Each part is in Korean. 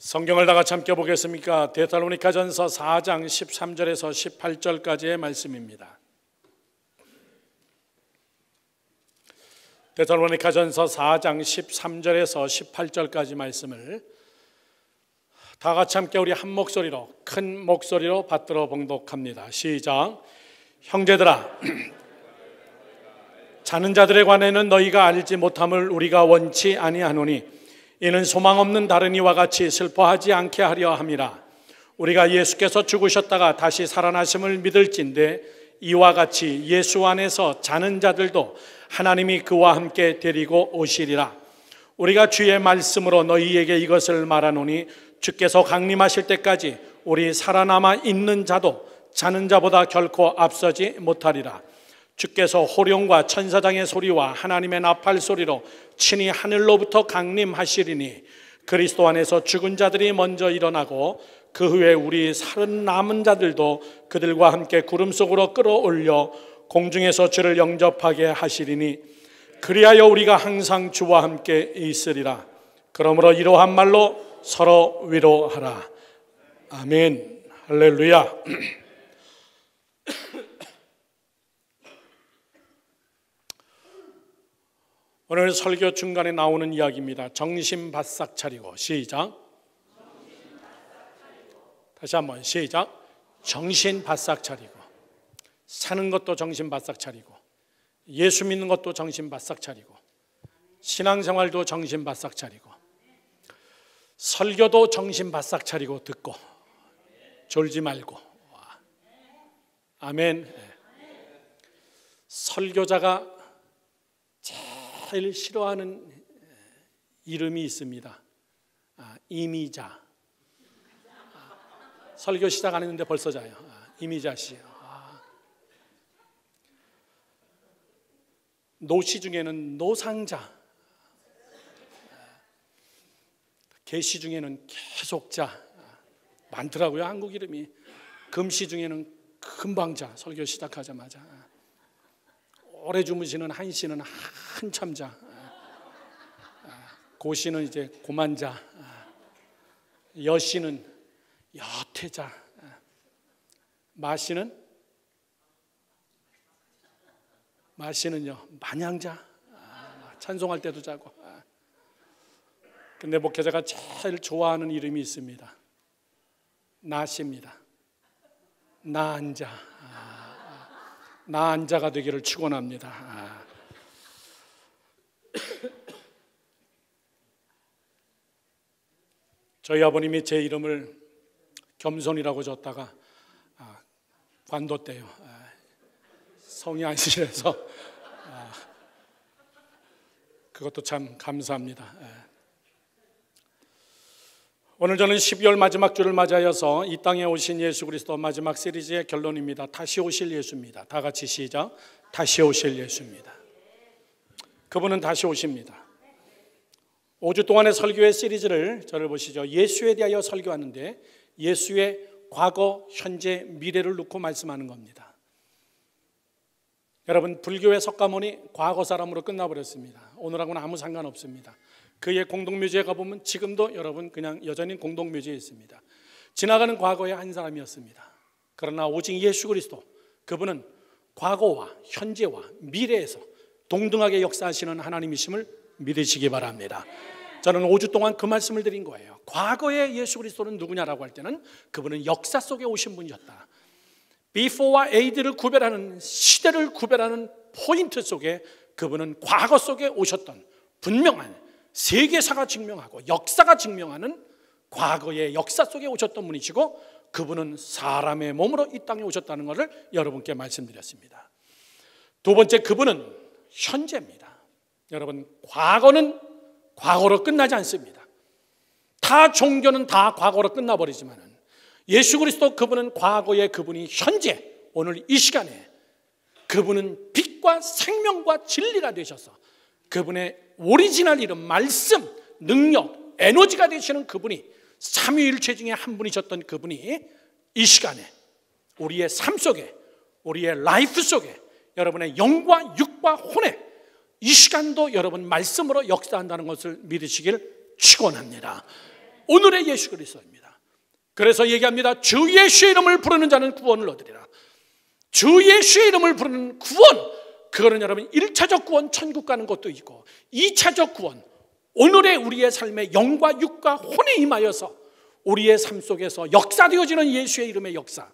성경을 다 같이 함께 보겠습니까? 데살로니가전서 4장 13절에서 18절까지의 말씀입니다. 데살로니가전서 4장 13절에서 18절까지 말씀을 다 같이 함께 우리 한 목소리로, 큰 목소리로 받들어 봉독합니다. 시작. 형제들아, 자는 자들에 관해는 너희가 알지 못함을 우리가 원치 아니하노니 이는 소망 없는 다른 이와 같이 슬퍼하지 않게 하려 함이라. 우리가 예수께서 죽으셨다가 다시 살아나심을 믿을진대 이와 같이 예수 안에서 자는 자들도 하나님이 그와 함께 데리고 오시리라. 우리가 주의 말씀으로 너희에게 이것을 말하노니 주께서 강림하실 때까지 우리 살아남아 있는 자도 자는 자보다 결코 앞서지 못하리라. 주께서 호령과 천사장의 소리와 하나님의 나팔 소리로 친히 하늘로부터 강림하시리니 그리스도 안에서 죽은 자들이 먼저 일어나고 그 후에 우리 살아남은 자들도 그들과 함께 구름 속으로 끌어올려 공중에서 주를 영접하게 하시리니 그리하여 우리가 항상 주와 함께 있으리라. 그러므로 이러한 말로 서로 위로하라. 아멘. 할렐루야. 오늘 설교 중간에 나오는 이야기입니다. 정신 바싹 차리고. 시작. 다시 한번 시작. 정신 바싹 차리고. 사는 것도 정신 바싹 차리고, 예수 믿는 것도 정신 바싹 차리고, 신앙생활도 정신 바싹 차리고, 설교도 정신 바싹 차리고 듣고 졸지 말고. 아멘. 설교자가 제일 싫어하는 이름이 있습니다. 이미자. 설교 시작 안 했는데 벌써 자요. 이미자 씨. 노씨 중에는 노상자, 계시 중에는 계속자 많더라고요. 한국 이름이. 금씨 중에는 금방자. 설교 시작하자마자. 오래 주무시는 한씨는 한참자, 고씨는 이제 고만자, 여씨는 여태자, 마씨는요 만향자. 찬송할 때도 자고. 근데 목회자가 제일 좋아하는 이름이 있습니다. 나씨입니다. 나안자. 나안자가 되기를 축원합니다. 저희 아버님이 제 이름을 겸손이라고 줬다가 관뒀대요. 성이 안시려서. 그것도 참 감사합니다. 오늘 저는 12월 마지막 주를 맞이하여서 이 땅에 오신 예수 그리스도 마지막 시리즈의 결론입니다. 다시 오실 예수입니다. 다 같이 시작. 다시 오실 예수입니다. 그분은 다시 오십니다. 5주 동안의 설교의 시리즈를 저를 보시죠. 예수에 대하여 설교하는데 예수의 과거, 현재, 미래를 놓고 말씀하는 겁니다. 여러분, 불교의 석가모니 과거 사람으로 끝나버렸습니다. 오늘하고는 아무 상관없습니다. 그의 공동묘지에 가보면 지금도 여러분 그냥 여전히 공동묘지에 있습니다. 지나가는 과거의 한 사람이었습니다. 그러나 오직 예수 그리스도, 그분은 과거와 현재와 미래에서 동등하게 역사하시는 하나님이심을 믿으시기 바랍니다. 저는 5주 동안 그 말씀을 드린 거예요. 과거의 예수 그리스도는 누구냐라고 할 때는 그분은 역사 속에 오신 분이었다. Before와 AD를 구별하는, 시대를 구별하는 포인트 속에 그분은 과거 속에 오셨던 분명한 세계사가 증명하고 역사가 증명하는 과거의 역사 속에 오셨던 분이시고 그분은 사람의 몸으로 이 땅에 오셨다는 것을 여러분께 말씀드렸습니다. 두 번째, 그분은 현재입니다. 여러분, 과거는 과거로 끝나지 않습니다. 다 종교는 다 과거로 끝나버리지만 예수 그리스도 그분은 과거의 그분이 현재 오늘 이 시간에 그분은 빛과 생명과 진리가 되셔서 그분의 오리지널 이름, 말씀, 능력, 에너지가 되시는 그분이 삼위일체 중에 한 분이셨던 그분이 이 시간에 우리의 삶 속에, 우리의 라이프 속에, 여러분의 영과 육과 혼에 이 시간도 여러분 말씀으로 역사한다는 것을 믿으시길 축원합니다. 오늘의 예수 그리스도입니다. 그래서 얘기합니다. 주 예수의 이름을 부르는 자는 구원을 얻으리라. 주 예수의 이름을 부르는 구원, 그거는 여러분 1차적 구원, 천국 가는 것도 있고 2차적 구원, 오늘의 우리의 삶에 영과 육과 혼에 임하여서 우리의 삶 속에서 역사되어지는 예수의 이름의 역사.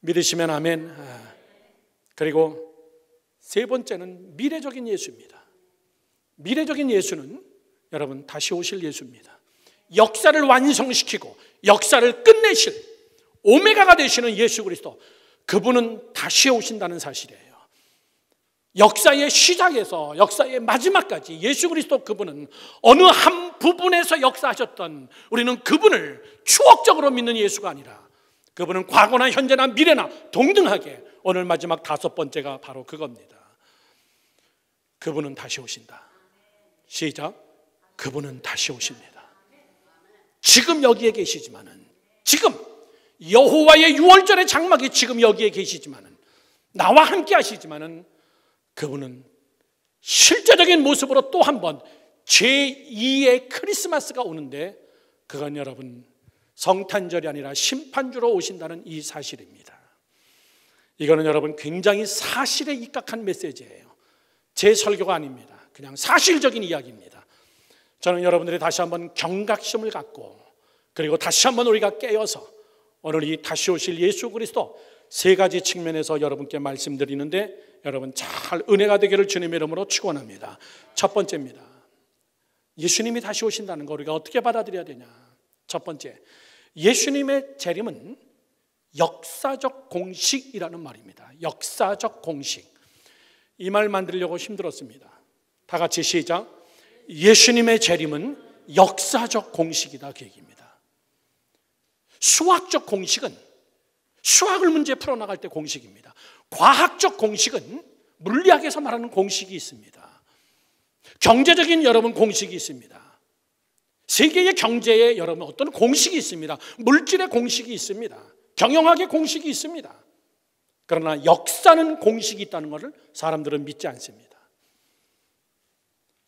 믿으시면 아멘. 그리고 세 번째는 미래적인 예수입니다. 미래적인 예수는 여러분 다시 오실 예수입니다. 역사를 완성시키고 역사를 끝내실 오메가가 되시는 예수 그리스도, 그분은 다시 오신다는 사실이에요. 역사의 시작에서 역사의 마지막까지 예수 그리스도 그분은 어느 한 부분에서 역사하셨던, 우리는 그분을 추억적으로 믿는 예수가 아니라 그분은 과거나 현재나 미래나 동등하게, 오늘 마지막 다섯 번째가 바로 그겁니다. 그분은 다시 오신다. 시작. 그분은 다시 오십니다. 지금 여기에 계시지만은, 지금 여호와의 유월절의 장막이 지금 여기에 계시지만은, 나와 함께 하시지만은, 그분은 실제적인 모습으로 또 한 번 제2의 크리스마스가 오는데, 그건 여러분 성탄절이 아니라 심판주로 오신다는 이 사실입니다. 이거는 여러분 굉장히 사실에 입각한 메시지예요. 제 설교가 아닙니다. 그냥 사실적인 이야기입니다. 저는 여러분들이 다시 한번 경각심을 갖고, 그리고 다시 한번 우리가 깨어서 오늘 이 다시 오실 예수 그리스도 세 가지 측면에서 여러분께 말씀드리는데, 여러분 잘 은혜가 되기를 주님의 이름으로 축원합니다. 첫 번째입니다. 예수님이 다시 오신다는 거 우리가 어떻게 받아들여야 되냐. 첫 번째, 예수님의 재림은 역사적 공식이라는 말입니다. 역사적 공식. 이 말 만들려고 힘들었습니다. 다 같이 시작. 예수님의 재림은 역사적 공식이다, 그 얘기입니다. 수학적 공식은 수학을 문제 풀어나갈 때 공식입니다. 과학적 공식은 물리학에서 말하는 공식이 있습니다. 경제적인 여러분 공식이 있습니다. 세계의 경제에 여러분 어떤 공식이 있습니다. 물질의 공식이 있습니다. 경영학의 공식이 있습니다. 그러나 역사는 공식이 있다는 것을 사람들은 믿지 않습니다.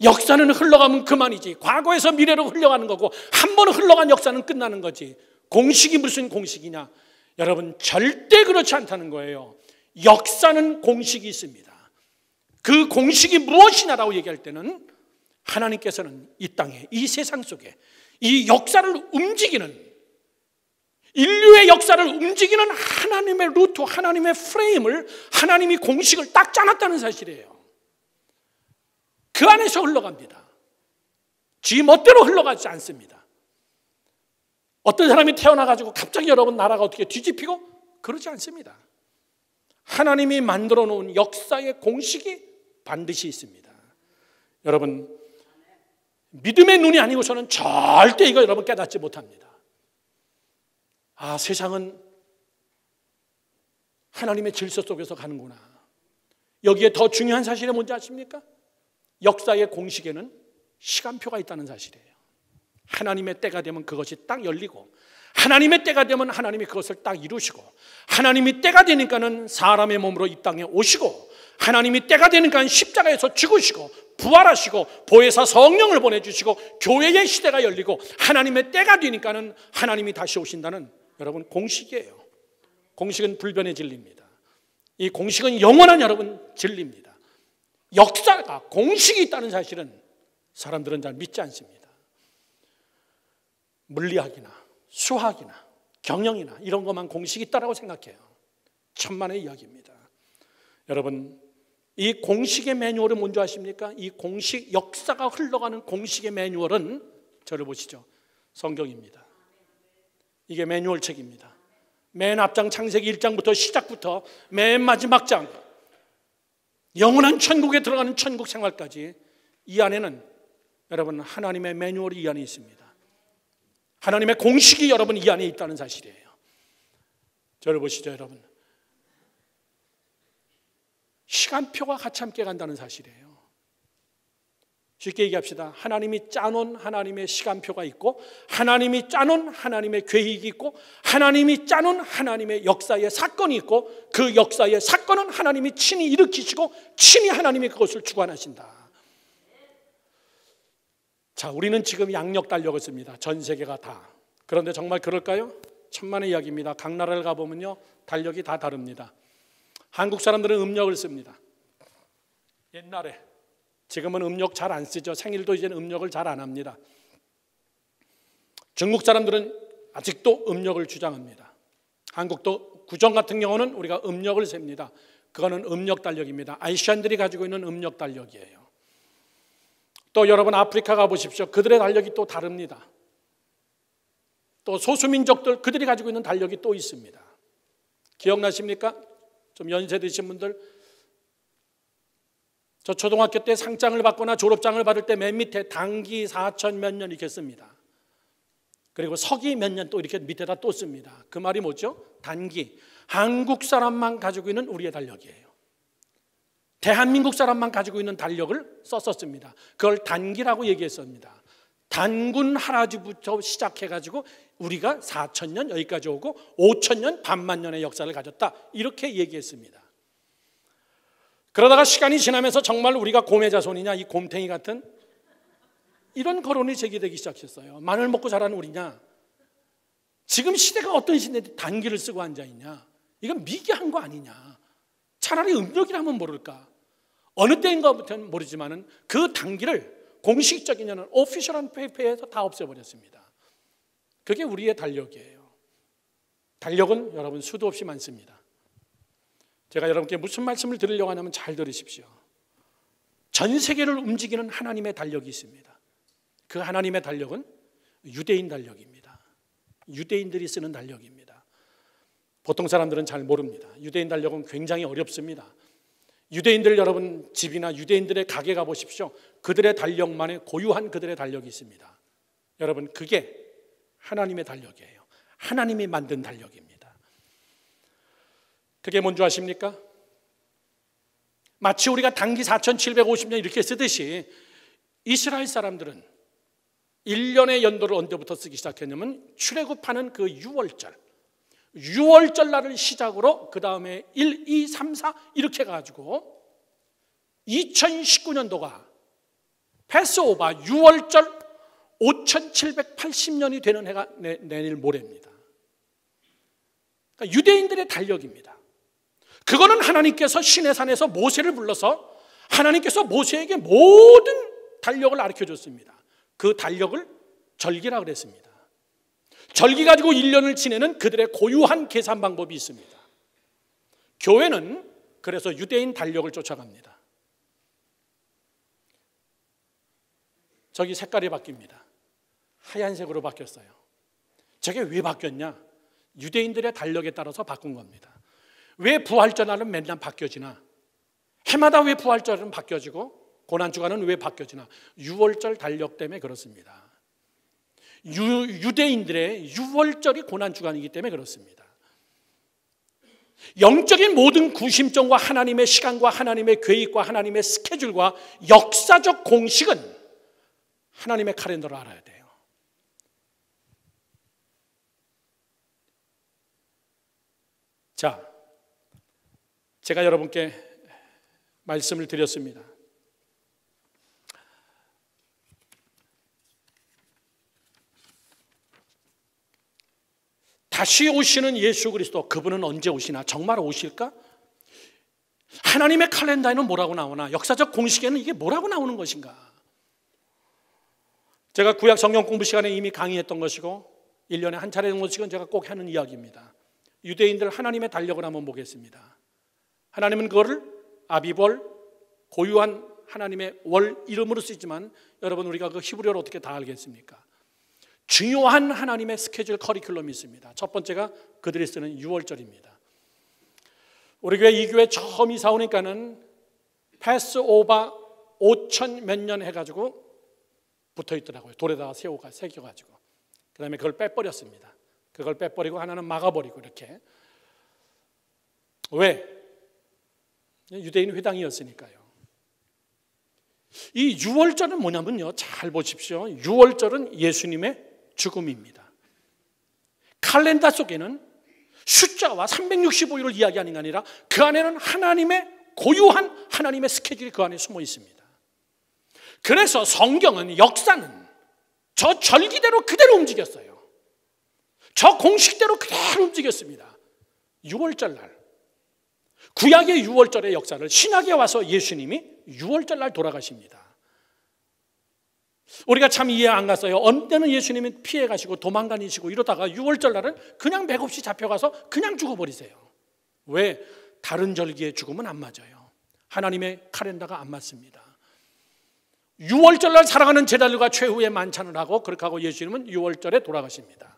역사는 흘러가면 그만이지, 과거에서 미래로 흘러가는 거고, 한 번 흘러간 역사는 끝나는 거지, 공식이 무슨 공식이냐. 여러분 절대 그렇지 않다는 거예요. 역사는 공식이 있습니다. 그 공식이 무엇이냐라고 얘기할 때는, 하나님께서는 이 땅에, 이 세상 속에 이 역사를 움직이는, 인류의 역사를 움직이는 하나님의 루트, 하나님의 프레임을, 하나님이 공식을 딱 짜놨다는 사실이에요. 그 안에서 흘러갑니다. 지 멋대로 흘러가지 않습니다. 어떤 사람이 태어나가지고 갑자기 여러분 나라가 어떻게 뒤집히고 그러지 않습니다. 하나님이 만들어 놓은 역사의 공식이 반드시 있습니다. 여러분 믿음의 눈이 아니고서는 절대 이거 여러분 깨닫지 못합니다. 아, 세상은 하나님의 질서 속에서 가는구나. 여기에 더 중요한 사실이 뭔지 아십니까? 역사의 공식에는 시간표가 있다는 사실이에요. 하나님의 때가 되면 그것이 딱 열리고, 하나님의 때가 되면 하나님이 그것을 딱 이루시고, 하나님이 때가 되니까는 사람의 몸으로 이 땅에 오시고, 하나님이 때가 되니까 십자가에서 죽으시고 부활하시고 보혜사 성령을 보내주시고 교회의 시대가 열리고, 하나님의 때가 되니까는 하나님이 다시 오신다는 여러분 공식이에요. 공식은 불변의 진리입니다. 이 공식은 영원한 여러분 진리입니다. 역사가 공식이 있다는 사실은 사람들은 잘 믿지 않습니다. 물리학이나 수학이나 경영이나 이런 것만 공식이 있다라고 생각해요. 천만의 이야기입니다. 여러분 이 공식의 매뉴얼은 뭔지 아십니까? 이 공식, 역사가 흘러가는 공식의 매뉴얼은, 저를 보시죠, 성경입니다. 이게 매뉴얼 책입니다. 맨 앞장 창세기 1장부터 시작부터 맨 마지막 장, 영원한 천국에 들어가는 천국 생활까지, 이 안에는 여러분 하나님의 매뉴얼이 이 안에 있습니다. 하나님의 공식이 여러분 이 안에 있다는 사실이에요. 저를 보시죠, 여러분. 시간표가 같이 함께 간다는 사실이에요. 쉽게 얘기합시다. 하나님이 짜놓은 하나님의 시간표가 있고, 하나님이 짜놓은 하나님의 계획이 있고, 하나님이 짜놓은 하나님의 역사의 사건이 있고, 그 역사의 사건은 하나님이 친히 일으키시고 친히 하나님이 그것을 주관하신다. 자, 우리는 지금 양력 달력을 씁니다. 전 세계가 다. 그런데 정말 그럴까요? 천만의 이야기입니다. 각 나라를 가보면요, 달력이 다 다릅니다. 한국 사람들은 음력을 씁니다. 옛날에, 지금은 음력 잘 안 쓰죠. 생일도 이제는 음력을 잘 안 합니다. 중국 사람들은 아직도 음력을 주장합니다. 한국도 구정 같은 경우는 우리가 음력을 셉니다. 그거는 음력 달력입니다. 아시안들이 가지고 있는 음력 달력이에요. 또 여러분 아프리카 가보십시오. 그들의 달력이 또 다릅니다. 또 소수민족들 그들이 가지고 있는 달력이 또 있습니다. 기억나십니까? 좀 연세 드신 분들, 저 초등학교 때 상장을 받거나 졸업장을 받을 때 맨 밑에 단기 4천 몇 년 이렇게 씁니다. 그리고 서기 몇 년 또 이렇게 밑에다 또 씁니다. 그 말이 뭐죠? 단기. 한국 사람만 가지고 있는 우리의 달력이에요. 대한민국 사람만 가지고 있는 달력을 썼었습니다. 그걸 단기라고 얘기했습니다. 단군 할아버지부터 시작해가지고 우리가 4,000년 여기까지 오고 5,000년 반만 년의 역사를 가졌다, 이렇게 얘기했습니다. 그러다가 시간이 지나면서 정말 우리가 곰의 자손이냐, 이 곰탱이 같은 이런 거론이 제기되기 시작했어요. 마늘 먹고 자란 우리냐, 지금 시대가 어떤 시대인데 단기를 쓰고 앉아있냐, 이건 미개한 거 아니냐. 차라리 음력이라면 모를까. 어느 때인가부터는 모르지만은 그 단기를 공식적인 오피셜한 페이퍼에서 다 없애버렸습니다. 그게 우리의 달력이에요. 달력은 여러분 수도 없이 많습니다. 제가 여러분께 무슨 말씀을 드리려고 하냐면 잘 들으십시오. 전 세계를 움직이는 하나님의 달력이 있습니다. 그 하나님의 달력은 유대인 달력입니다. 유대인들이 쓰는 달력입니다. 보통 사람들은 잘 모릅니다. 유대인 달력은 굉장히 어렵습니다. 유대인들 여러분 집이나 유대인들의 가게 가보십시오. 그들의 달력만의 고유한 그들의 달력이 있습니다. 여러분 그게 하나님의 달력이에요. 하나님이 만든 달력입니다. 그게 뭔지 아십니까? 마치 우리가 단기 4,750년 이렇게 쓰듯이 이스라엘 사람들은 1년의 연도를 언제부터 쓰기 시작했냐면 출애굽하는 그 6월절 날을 시작으로 그 다음에 1, 2, 3, 4 이렇게 가지고 2019년도가 패스오버 6월절 5780년이 되는 해가 내일 모레입니다. 그러니까 유대인들의 달력입니다. 그거는 하나님께서 시내산에서 모세를 불러서 하나님께서 모세에게 모든 달력을 가르쳐줬습니다. 그 달력을 절기라 그랬습니다. 절기 가지고 1년을 지내는 그들의 고유한 계산 방법이 있습니다. 교회는 그래서 유대인 달력을 쫓아갑니다. 저기 색깔이 바뀝니다. 하얀색으로 바뀌었어요. 저게 왜 바뀌었냐? 유대인들의 달력에 따라서 바꾼 겁니다. 왜 부활절날은 맨날 바뀌어지나? 해마다 왜 부활절은 바뀌어지고 고난주간은 왜 바뀌어지나? 6월절 달력 때문에 그렇습니다. 유대인들의 6월절이 고난주간이기 때문에 그렇습니다. 영적인 모든 구심점과 하나님의 시간과 하나님의 계획과 하나님의 스케줄과 역사적 공식은 하나님의 칼렌더를 알아야 돼요. 자, 제가 여러분께 말씀을 드렸습니다. 다시 오시는 예수 그리스도, 그분은 언제 오시나? 정말 오실까? 하나님의 칼렌더에는 뭐라고 나오나? 역사적 공식에는 이게 뭐라고 나오는 것인가? 제가 구약 성경 공부 시간에 이미 강의했던 것이고 1년에 한 차례 정도씩은 제가 꼭 하는 이야기입니다. 유대인들 하나님의 달력을 한번 보겠습니다. 하나님은 그거를 아비벌, 고유한 하나님의 월 이름으로 쓰지만 여러분 우리가 그 히브리어를 어떻게 다 알겠습니까? 중요한 하나님의 스케줄 커리큘럼이 있습니다. 첫 번째가 그들이 쓰는 6월절입니다. 우리 교회 이 교회 처음 이사 오니까는 패스오버 5천 몇 년 해가지고 붙어 있더라고요. 돌에다가 새겨가지고. 그 다음에 그걸 빼버렸습니다. 그걸 빼버리고 하나는 막아버리고 이렇게. 왜? 유대인 회당이었으니까요. 이 6월절은 뭐냐면요, 잘 보십시오. 6월절은 예수님의 죽음입니다. 칼렌더 속에는 숫자와 365일을 이야기하는 게 아니라 그 안에는 하나님의 고유한 하나님의 스케줄이 그 안에 숨어 있습니다. 그래서 성경은, 역사는 저 절기대로 그대로 움직였어요. 저 공식대로 그대로 움직였습니다. 6월절 날, 구약의 6월절의 역사를 신약에 와서 예수님이 6월절 날 돌아가십니다. 우리가 참 이해 안 갔어요. 어느 때는 예수님이 피해 가시고 도망다니시고 이러다가 6월절 날은 그냥 맥없이 잡혀가서 그냥 죽어버리세요. 왜? 다른 절기에 죽으면 안 맞아요. 하나님의 카렌더가 안 맞습니다. 6월절 날 사랑하는 제자들과 최후의 만찬을 하고 그렇게 하고 예수님은 6월절에 돌아가십니다.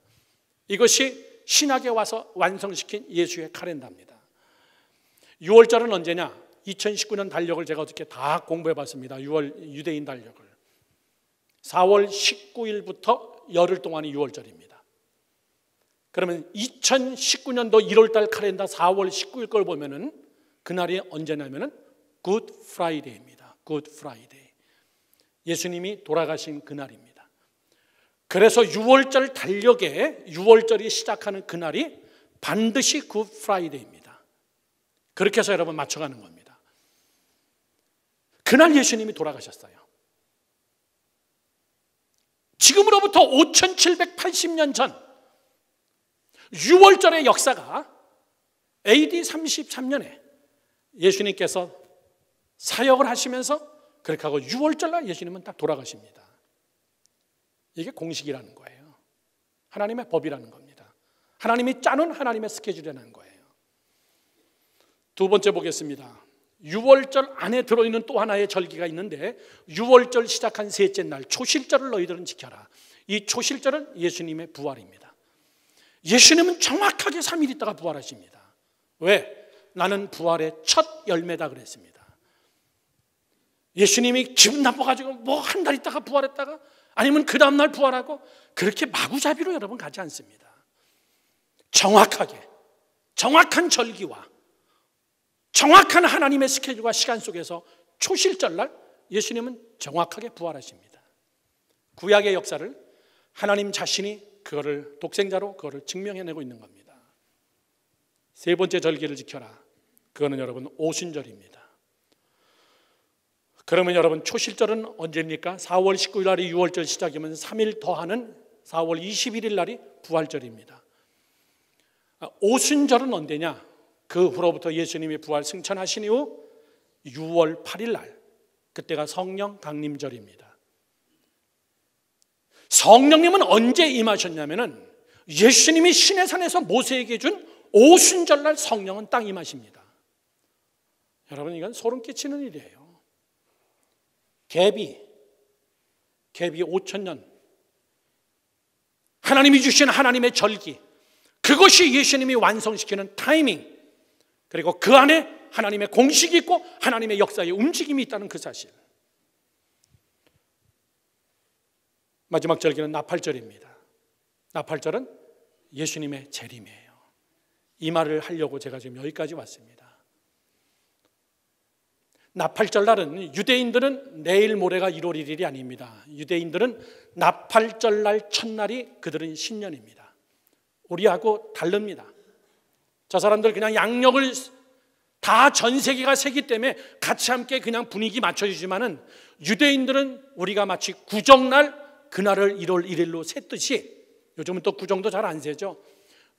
이것이 신약에 와서 완성시킨 예수의 카렌더입니다. 6월절은 언제냐? 2019년 달력을 제가 어떻게 다 공부해 봤습니다. 6월 유대인 달력을. 4월 19일부터 열흘 동안이 6월절입니다. 그러면 2019년도 1월달 카렌더 4월 19일 걸 보면은 그날이 언제냐면은 굿 프라이데이입니다. 굿 프라이데이. 예수님이 돌아가신 그날입니다. 그래서 6월절 달력에 6월절이 시작하는 그날이 반드시 굿 프라이데이입니다. 그렇게 해서 여러분 맞춰가는 겁니다. 그날 예수님이 돌아가셨어요. 지금으로부터 5780년 전 6월절의 역사가 AD 33년에 예수님께서 사역을 하시면서 그렇게 하고 6월절 날 예수님은 딱 돌아가십니다. 이게 공식이라는 거예요. 하나님의 법이라는 겁니다. 하나님이 짜는 하나님의 스케줄이라는 거예요. 두 번째 보겠습니다. 6월절 안에 들어있는 또 하나의 절기가 있는데 6월절 시작한 셋째 날 초실절을 너희들은 지켜라. 이 초실절은 예수님의 부활입니다. 예수님은 정확하게 3일 있다가 부활하십니다. 왜? 나는 부활의 첫 열매다 그랬습니다. 예수님이 기분 나빠가지고 뭐 한 달 있다가 부활했다가 아니면 그 다음날 부활하고 그렇게 마구잡이로 여러분 가지 않습니다. 정확하게 정확한 절기와 정확한 하나님의 스케줄과 시간 속에서 초실절날 예수님은 정확하게 부활하십니다. 구약의 역사를 하나님 자신이 그거를 독생자로 그거를 증명해내고 있는 겁니다. 세 번째 절기를 지켜라. 그거는 여러분 오순절입니다. 그러면 여러분 초실절은 언제입니까? 4월 19일 날이 6월절 시작이면 3일 더하는 4월 21일 날이 부활절입니다. 오순절은 언제냐? 그 후로부터 예수님이 부활 승천하신 이후 6월 8일 날 그때가 성령 강림절입니다. 성령님은 언제 임하셨냐면은 예수님이 시내산에서 모세에게 준 오순절날 성령은 땅 임하십니다. 여러분 이건 소름 끼치는 일이에요. 갭이 5,000년 하나님이 주신 하나님의 절기 그것이 예수님이 완성시키는 타이밍 그리고 그 안에 하나님의 공식이 있고 하나님의 역사의 움직임이 있다는 그 사실. 마지막 절기는 나팔절입니다. 나팔절은 예수님의 재림이에요. 이 말을 하려고 제가 지금 여기까지 왔습니다. 나팔절 날은 유대인들은 내일 모레가 1월 1일이 아닙니다. 유대인들은 나팔절 날 첫날이 그들은 신년입니다. 우리하고 다릅니다. 저 사람들 그냥 양력을 다 전 세계가 세기 때문에 같이 함께 그냥 분위기 맞춰주지만은 유대인들은 우리가 마치 구정날 그날을 1월 1일로 셌듯이 요즘은 또 구정도 잘 안 세죠.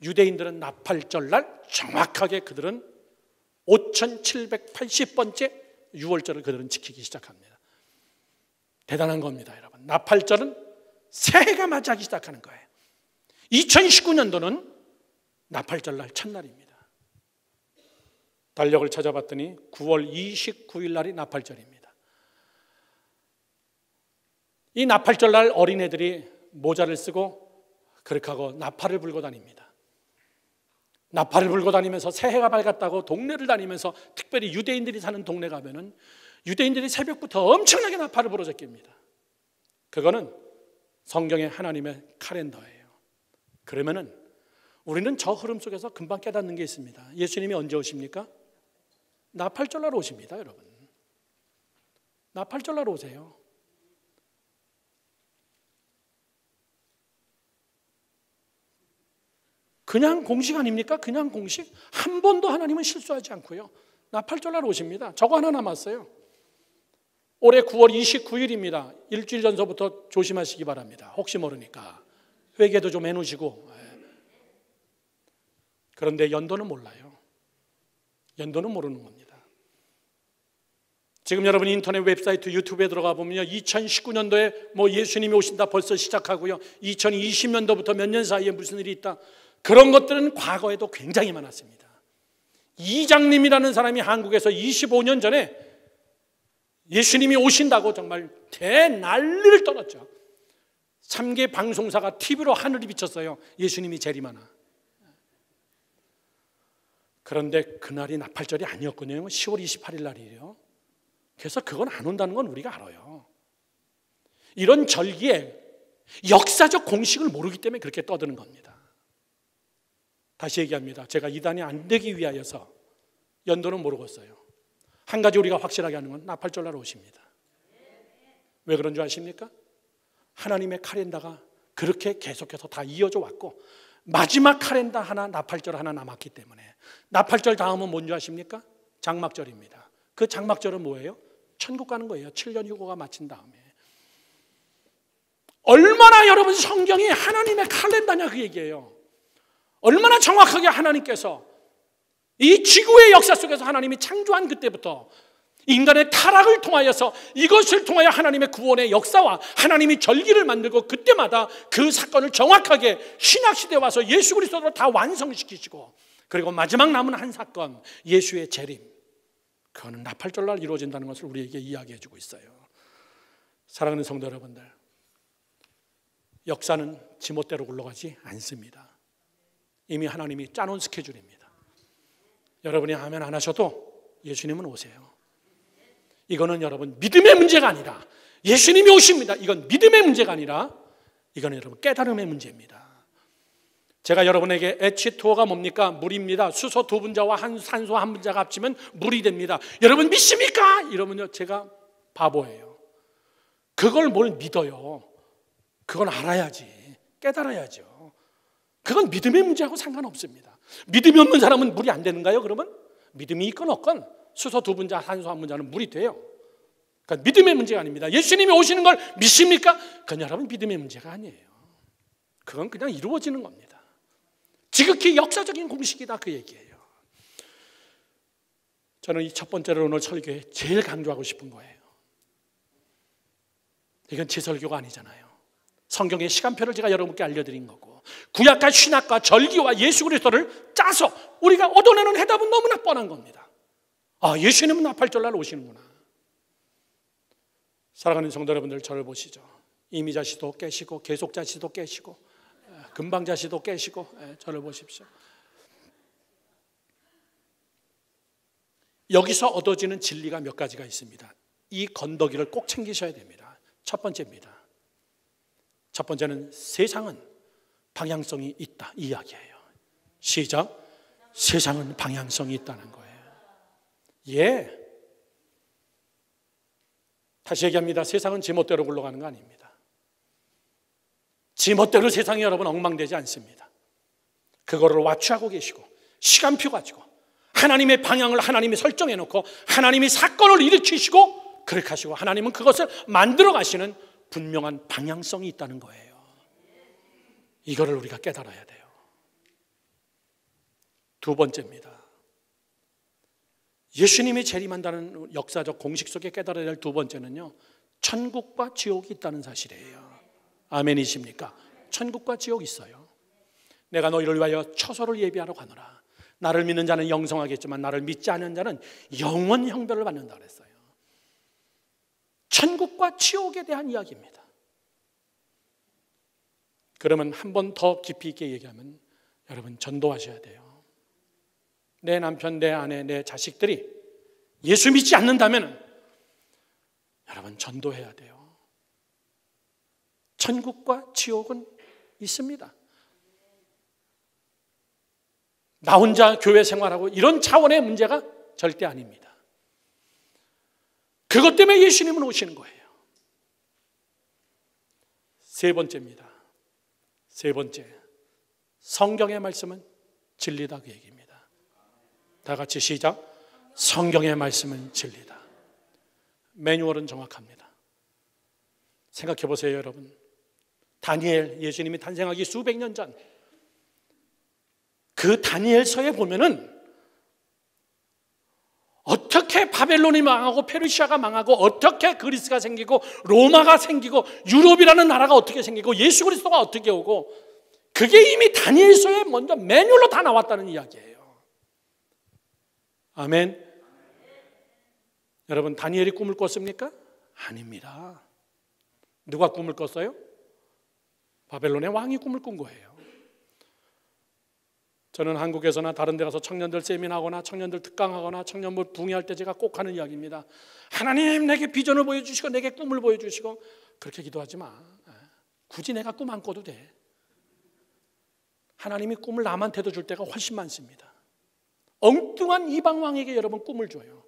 유대인들은 나팔절 날 정확하게 그들은 5780번째 6월절을 그들은 지키기 시작합니다. 대단한 겁니다, 여러분. 나팔절은 새해가 맞이하기 시작하는 거예요. 2019년도는 나팔절 날 첫날입니다. 달력을 찾아봤더니 9월 29일 날이 나팔절입니다. 이 나팔절 날 어린애들이 모자를 쓰고 그렇게 하고 나팔을 불고 다닙니다. 나팔을 불고 다니면서 새해가 밝았다고 동네를 다니면서 특별히 유대인들이 사는 동네 가면은 유대인들이 새벽부터 엄청나게 나팔을 불어제낍니다. 그거는 성경의 하나님의 카렌더예요. 그러면은 우리는 저 흐름 속에서 금방 깨닫는 게 있습니다. 예수님이 언제 오십니까? 나팔절날 오십니다, 여러분. 나팔절날 오세요. 그냥 공식 아닙니까? 그냥 공식? 한 번도 하나님은 실수하지 않고요. 나팔절날 오십니다. 저거 하나 남았어요. 올해 9월 29일입니다. 일주일 전서부터 조심하시기 바랍니다. 혹시 모르니까 회개도 좀 해놓으시고. 그런데 연도는 몰라요. 연도는 모르는 겁니다. 지금 여러분 인터넷 웹사이트 유튜브에 들어가 보면요, 2019년도에 뭐 예수님이 오신다 벌써 시작하고요, 2020년도부터 몇 년 사이에 무슨 일이 있다, 그런 것들은 과거에도 굉장히 많았습니다. 이장님이라는 사람이 한국에서 25년 전에 예수님이 오신다고 정말 대난리를 떨었죠. 3개 방송사가 TV로 하늘이 비쳤어요. 예수님이 재림하나. 그런데 그날이 나팔절이 아니었거든요. 10월 28일 날이에요. 그래서 그건 안 온다는 건 우리가 알아요. 이런 절기에 역사적 공식을 모르기 때문에 그렇게 떠드는 겁니다. 다시 얘기합니다. 제가 이단이 안 되기 위하여서 연도는 모르고 있어요. 한 가지 우리가 확실하게 하는 건 나팔절날 오십니다. 왜 그런 줄 아십니까? 하나님의 카렌다가 그렇게 계속해서 다 이어져 왔고 마지막 카렌다 하나, 나팔절 하나 남았기 때문에 나팔절 다음은 뭔지 아십니까? 장막절입니다. 그 장막절은 뭐예요? 천국 가는 거예요. 7년 휴거가 마친 다음에. 얼마나 여러분 성경이 하나님의 칼렌다냐 그 얘기예요. 얼마나 정확하게 하나님께서 이 지구의 역사 속에서 하나님이 창조한 그때부터 인간의 타락을 통하여서 이것을 통하여 하나님의 구원의 역사와 하나님이 절기를 만들고 그때마다 그 사건을 정확하게 신약시대에 와서 예수 그리스도로 다 완성시키시고, 그리고 마지막 남은 한 사건 예수의 재림, 그거는 나팔절날 이루어진다는 것을 우리에게 이야기해 주고 있어요. 사랑하는 성도 여러분들, 역사는 지멋대로 굴러가지 않습니다. 이미 하나님이 짜놓은 스케줄입니다. 여러분이 아멘 안 하셔도 예수님은 오세요. 이거는 여러분 믿음의 문제가 아니라, 예수님이 오십니다. 이건 믿음의 문제가 아니라 이거는 여러분 깨달음의 문제입니다. 제가 여러분에게 H2O가 뭡니까? 물입니다. 수소 2분자와 산소 1분자가 합치면 물이 됩니다. 여러분 믿습니까? 이러면요 제가 바보예요. 그걸 뭘 믿어요. 그건 알아야지, 깨달아야죠. 그건 믿음의 문제하고 상관없습니다. 믿음이 없는 사람은 물이 안 되는가요? 그러면 믿음이 있건 없건 수소 2분자, 산소 1분자는 물이 돼요. 그러니까 믿음의 문제가 아닙니다. 예수님이 오시는 걸 믿습니까? 그건 여러분 믿음의 문제가 아니에요. 그건 그냥 이루어지는 겁니다. 지극히 역사적인 공식이다 그 얘기예요. 저는 이 첫 번째로 오늘 설교에 제일 강조하고 싶은 거예요. 이건 제 설교가 아니잖아요. 성경의 시간표를 제가 여러분께 알려드린 거고, 구약과 신약과 절기와 예수 그리스도를 짜서 우리가 얻어내는 해답은 너무나 뻔한 겁니다. 아, 예수님은 나팔절날 오시는구나. 사랑하는 성도 여러분들, 저를 보시죠. 이미자씨도 깨시고 계속자씨도 깨시고 금방자씨도 깨시고 저를 보십시오. 여기서 얻어지는 진리가 몇 가지가 있습니다. 이 건더기를 꼭 챙기셔야 됩니다. 첫 번째입니다. 첫 번째는 세상은 방향성이 있다 이 이야기예요. 시작. 세상은 방향성이 있다는 거예요. 예. 다시 얘기합니다. 세상은 지멋대로 굴러가는 거 아닙니다. 지멋대로 세상이 여러분 엉망되지 않습니다. 그거를 와취하고 계시고 시간표 가지고 하나님의 방향을 하나님이 설정해 놓고 하나님이 사건을 일으키시고 그렇게 하시고 하나님은 그것을 만들어 가시는 분명한 방향성이 있다는 거예요. 이거를 우리가 깨달아야 돼요. 두 번째입니다. 예수님이 재림한다는 역사적 공식 속에 깨달아야 될 두 번째는요, 천국과 지옥이 있다는 사실이에요. 아멘이십니까? 천국과 지옥이 있어요. 내가 너희를 위하여 처소를 예비하러 가노라. 나를 믿는 자는 영생하겠지만 나를 믿지 않는 자는 영원 형벌을 받는다 그랬어요. 천국과 지옥에 대한 이야기입니다. 그러면 한 번 더 깊이 있게 얘기하면 여러분 전도하셔야 돼요. 내 남편, 내 아내, 내 자식들이 예수 믿지 않는다면 여러분 전도해야 돼요. 천국과 지옥은 있습니다. 나 혼자 교회 생활하고 이런 차원의 문제가 절대 아닙니다. 그것 때문에 예수님은 오시는 거예요. 세 번째입니다. 세 번째, 성경의 말씀은 진리다 그 얘기입니다. 다 같이 시작. 성경의 말씀은 진리다. 매뉴얼은 정확합니다. 생각해 보세요, 여러분. 다니엘, 예수님이 탄생하기 수백 년 전 그 다니엘서에 보면은 어떻게 바벨론이 망하고 페르시아가 망하고 어떻게 그리스가 생기고 로마가 생기고 유럽이라는 나라가 어떻게 생기고 예수 그리스도가 어떻게 오고, 그게 이미 다니엘서에 먼저 매뉴얼로 다 나왔다는 이야기예요. 아멘. 여러분, 다니엘이 꿈을 꿨습니까? 아닙니다. 누가 꿈을 꿨어요? 바벨론의 왕이 꿈을 꾼 거예요. 저는 한국에서나 다른 데 가서 청년들 세미나하거나 청년들 특강하거나 청년부 붕괴할 때 제가 꼭 하는 이야기입니다. 하나님, 내게 비전을 보여주시고 내게 꿈을 보여주시고. 그렇게 기도하지 마. 굳이 내가 꿈 안 꿔도 돼. 하나님이 꿈을 남한테도 줄 때가 훨씬 많습니다. 엉뚱한 이방왕에게 여러분 꿈을 줘요.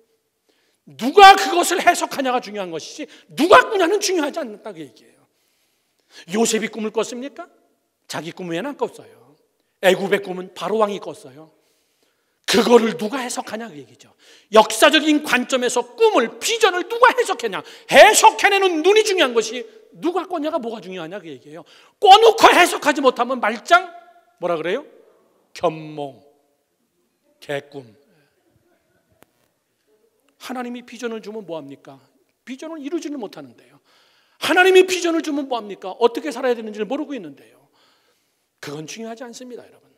누가 그것을 해석하냐가 중요한 것이지 누가 꾸냐는 중요하지 않다고 얘기해요. 요셉이 꿈을 꿨습니까? 자기 꿈 외에는 안 꿨어요. 애굽의 꿈은 바로 왕이 꿨어요. 그거를 누가 해석하냐 그 얘기죠. 역사적인 관점에서 꿈을, 비전을 누가 해석했냐, 해석해내는 눈이 중요한 것이 누가 꿨냐가 뭐가 중요하냐 그 얘기예요. 꿔놓고 해석하지 못하면 말짱 뭐라 그래요? 견몽, 개꿈. 하나님이 비전을 주면 뭐합니까? 비전을 이루지는 못하는데요. 하나님이 비전을 주면 뭐합니까? 어떻게 살아야 되는지를 모르고 있는데요. 그건 중요하지 않습니다, 여러분.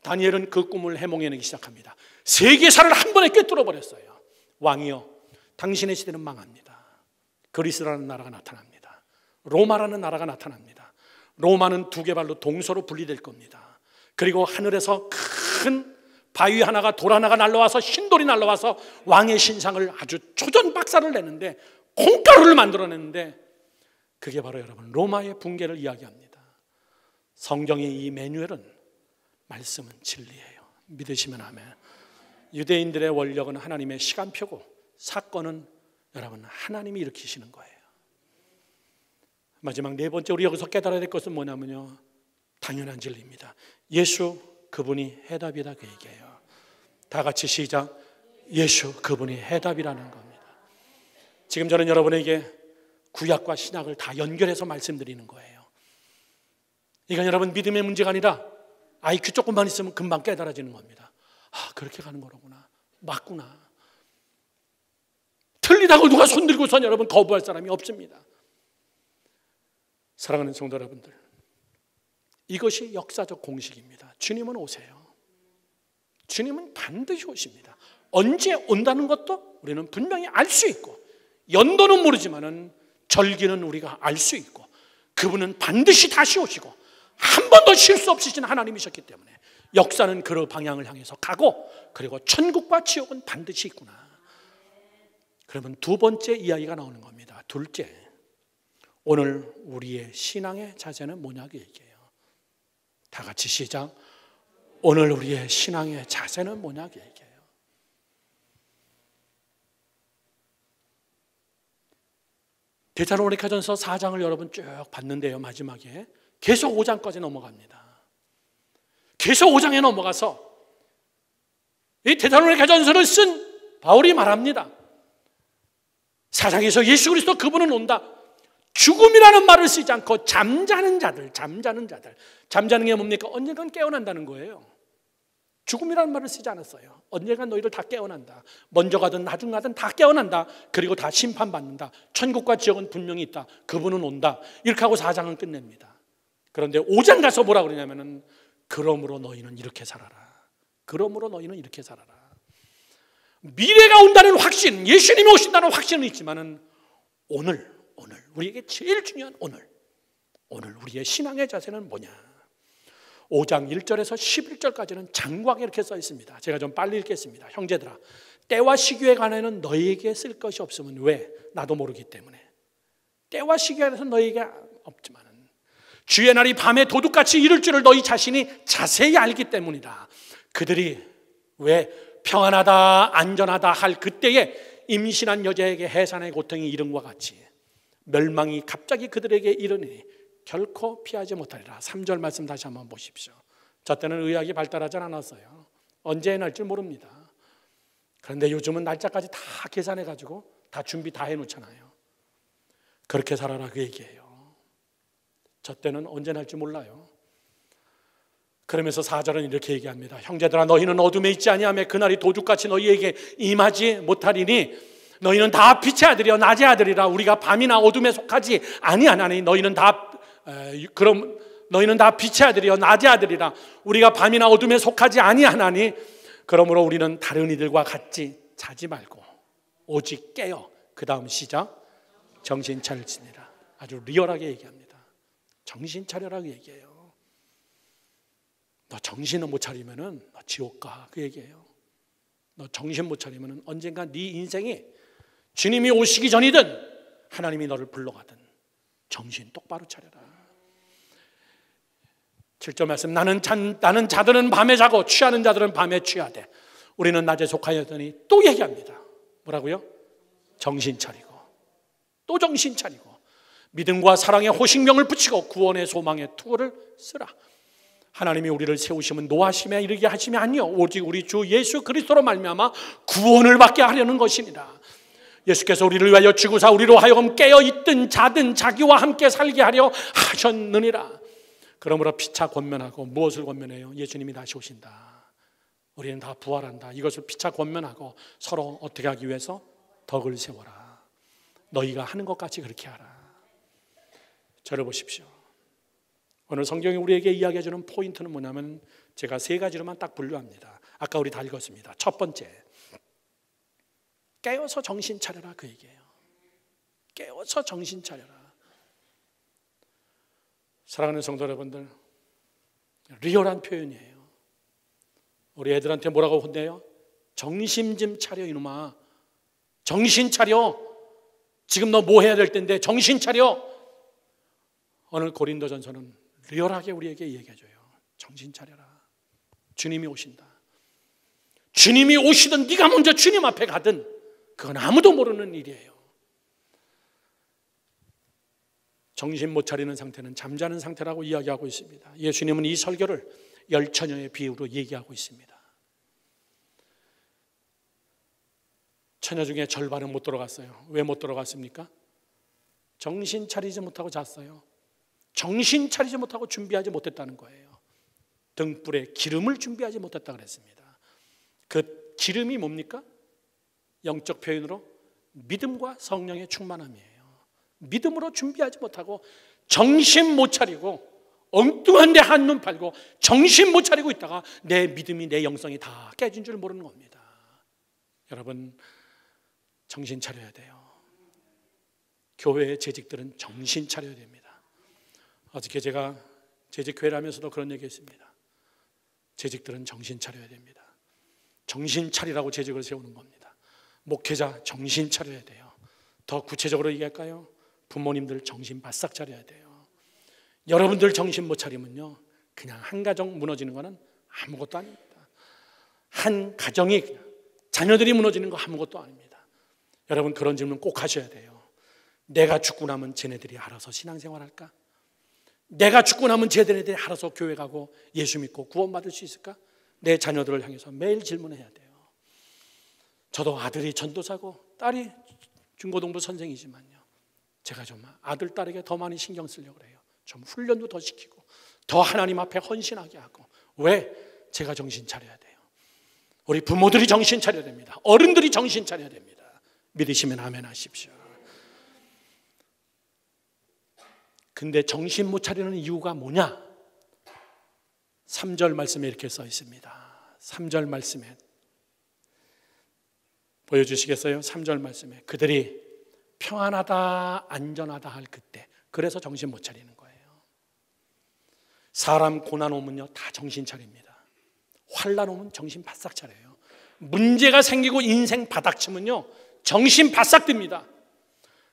다니엘은 그 꿈을 해몽해내기 시작합니다. 세계사를 한 번에 꿰뚫어 버렸어요. 왕이여, 당신의 시대는 망합니다. 그리스라는 나라가 나타납니다. 로마라는 나라가 나타납니다. 로마는 두 개발로 동서로 분리될 겁니다. 그리고 하늘에서 큰 바위 하나가, 돌 하나가 날라와서, 흰돌이 날라와서 왕의 신상을 아주 초전 박살을 내는데, 콩가루를 만들어내는데, 그게 바로 여러분 로마의 붕괴를 이야기합니다. 성경의 이 매뉴얼은, 말씀은 진리예요. 믿으시면 아멘. 유대인들의 원력은 하나님의 시간표고 사건은 여러분 하나님이 일으키시는 거예요. 마지막 네 번째 우리 여기서 깨달아야 될 것은 뭐냐면요, 당연한 진리입니다. 예수 그분이 해답이다 그 얘기예요. 다 같이 시작. 예수 그분이 해답이라는 겁니다. 지금 저는 여러분에게 구약과 신약을 다 연결해서 말씀드리는 거예요. 이건 여러분 믿음의 문제가 아니라 IQ 조금만 있으면 금방 깨달아지는 겁니다. 아, 그렇게 가는 거로구나. 맞구나. 틀리다고 누가 손들고선 여러분 거부할 사람이 없습니다. 사랑하는 성도 여러분들, 이것이 역사적 공식입니다. 주님은 오세요. 주님은 반드시 오십니다. 언제 온다는 것도 우리는 분명히 알 수 있고, 연도는 모르지만은 절기는 우리가 알 수 있고, 그분은 반드시 다시 오시고 한 번도 실수 없으신 하나님이셨기 때문에 역사는 그 방향을 향해서 가고, 그리고 천국과 지옥은 반드시 있구나. 그러면 두 번째 이야기가 나오는 겁니다. 둘째, 오늘 우리의 신앙의 자세는 뭐냐고 얘기해요. 다 같이 시작. 오늘 우리의 신앙의 자세는 뭐냐고 얘기해요. 데살로니가전서 4장을 여러분 쭉 봤는데요, 마지막에 계속 5장까지 넘어갑니다. 계속 5장에 넘어가서 이 데살로니가전서를 쓴 바울이 말합니다. 4장에서 예수 그리스도 그분은 온다. 죽음이라는 말을 쓰지 않고 잠자는 자들. 잠자는 게 뭡니까? 언젠간 깨어난다는 거예요. 죽음이라는 말을 쓰지 않았어요. 언젠간 너희들 다 깨어난다. 먼저 가든 나중 가든 다 깨어난다. 그리고 다 심판받는다. 천국과 지옥은 분명히 있다. 그분은 온다. 이렇게 하고 4장은 끝냅니다. 그런데 5장 가서 뭐라 그러냐면은, 그러므로 너희는 이렇게 살아라. 그러므로 너희는 이렇게 살아라. 미래가 온다는 확신, 예수님이 오신다는 확신은 있지만은 오늘 우리에게 제일 중요한 오늘 우리의 신앙의 자세는 뭐냐? 5장 1절에서 11절까지는 장구하게 이렇게 써 있습니다. 제가 좀 빨리 읽겠습니다. 형제들아, 때와 시기에 관해는 너희에게 쓸 것이 없으면 왜? 나도 모르기 때문에. 때와 시기에 관해서 너희에게 없지만은 주의 날이 밤에 도둑같이 이를 줄을 너희 자신이 자세히 알기 때문이다. 그들이 왜 평안하다 안전하다 할 그때에 임신한 여자에게 해산의 고통이 이른과 같이 멸망이 갑자기 그들에게 이르니 결코 피하지 못하리라. 3절 말씀 다시 한번 보십시오. 저 때는 의학이 발달하지 않았어요. 언제 날 줄 모릅니다. 그런데 요즘은 날짜까지 다 계산해가지고 다 준비 다 해놓잖아요. 그렇게 살아라 그 얘기예요. 저 때는 언제 날지 몰라요. 그러면서 4절은 이렇게 얘기합니다. 형제들아 너희는 어둠에 있지 아니하며 그날이 도둑같이 너희에게 임하지 못하리니 너희는 다 빛의 아들이여 낮의 아들이라. 우리가 밤이나 어둠에 속하지 아니하나니 너희는 다 빛의 아들이여 낮의 아들이라. 우리가 밤이나 어둠에 속하지 아니하나니 그러므로 우리는 다른 이들과 같이 자지 말고 오직 깨어 그 다음 시작 정신 차릴지니라. 아주 리얼하게 얘기합니다. 정신 차려라고 얘기해요. 너 정신을 못 차리면은 너 지옥 가 그 얘기예요. 너 정신 못 차리면은 언젠가 네 인생이 주님이 오시기 전이든 하나님이 너를 불러가든 정신 똑바로 차려라. 7절 말씀 나는 자들은 밤에 자고 취하는 자들은 밤에 취하되 우리는 낮에 속하였더니 또 얘기합니다. 뭐라고요? 정신 차리고 또 정신 차리고 믿음과 사랑의 호식명을 붙이고 구원의 소망의 투구를 쓰라. 하나님이 우리를 세우시면 노하심에 이르게 하심이 아니요 오직 우리 주 예수 그리스도로 말미암아 구원을 받게 하려는 것이니라. 예수께서 우리를 위하여 죽으사 우리로 하여금 깨어있든 자든 자기와 함께 살게 하려 하셨느니라. 그러므로 피차 권면하고 무엇을 권면해요? 예수님이 다시 오신다. 우리는 다 부활한다. 이것을 피차 권면하고 서로 어떻게 하기 위해서? 덕을 세워라. 너희가 하는 것 같이 그렇게 하라. 저를 보십시오. 오늘 성경이 우리에게 이야기해 주는 포인트는 뭐냐면 제가 3가지로만 딱 분류합니다. 아까 우리 다 읽었습니다. 첫 번째, 깨어서 정신 차려라 그 얘기예요. 깨어서 정신 차려라. 사랑하는 성도 여러분들, 리얼한 표현이에요. 우리 애들한테 뭐라고 혼내요? 정신 좀 차려 이놈아. 정신 차려. 지금 너 뭐 해야 될 텐데 정신 차려. 오늘 고린도전서는 리얼하게 우리에게 얘기해줘요. 정신 차려라. 주님이 오신다. 주님이 오시든 네가 먼저 주님 앞에 가든 그건 아무도 모르는 일이에요. 정신 못 차리는 상태는 잠자는 상태라고 이야기하고 있습니다. 예수님은 이 설교를 열처녀의 비유로 얘기하고 있습니다. 처녀 중에 절반은 못 들어갔어요. 왜 못 들어갔습니까? 정신 차리지 못하고 잤어요. 정신 차리지 못하고 준비하지 못했다는 거예요. 등불에 기름을 준비하지 못했다 그랬습니다. 그 기름이 뭡니까? 영적 표현으로 믿음과 성령의 충만함이에요. 믿음으로 준비하지 못하고 정신 못 차리고 엉뚱한 데 한눈 팔고 정신 못 차리고 있다가 내 믿음이 내 영성이 다 깨진 줄 모르는 겁니다. 여러분 정신 차려야 돼요. 교회의 재직들은 정신 차려야 됩니다. 어저께 제가 재직교회를 하면서도 그런 얘기했습니다. 재직들은 정신 차려야 됩니다. 정신 차리라고 재직을 세우는 겁니다. 목회자 정신 차려야 돼요. 더 구체적으로 얘기할까요? 부모님들 정신 바싹 차려야 돼요. 여러분들 정신 못 차리면요 그냥 한 가정 무너지는 거는 아무것도 아닙니다. 한 가정이 자녀들이 무너지는 거 아무것도 아닙니다. 여러분 그런 질문 꼭 하셔야 돼요. 내가 죽고 나면 쟤네들이 알아서 신앙생활 할까? 내가 죽고 나면 쟤네들이 알아서 교회 가고 예수 믿고 구원받을 수 있을까? 내 자녀들을 향해서 매일 질문해야 돼요. 저도 아들이 전도사고 딸이 중고등부 선생이지만요 제가 좀 아들, 딸에게 더 많이 신경 쓰려고 그래요. 좀 훈련도 더 시키고 더 하나님 앞에 헌신하게 하고. 왜? 제가 정신 차려야 돼요. 우리 부모들이 정신 차려야 됩니다. 어른들이 정신 차려야 됩니다. 믿으시면 아멘 하십시오. 근데 정신 못 차리는 이유가 뭐냐? 3절 말씀에 이렇게 써 있습니다. 3절 말씀에 보여주시겠어요? 3절 말씀에 그들이 평안하다 안전하다 할 그때, 그래서 정신 못 차리는 거예요. 사람 고난 오면요 다 정신 차립니다. 환난 오면 정신 바싹 차려요. 문제가 생기고 인생 바닥치면요 정신 바싹 듭니다.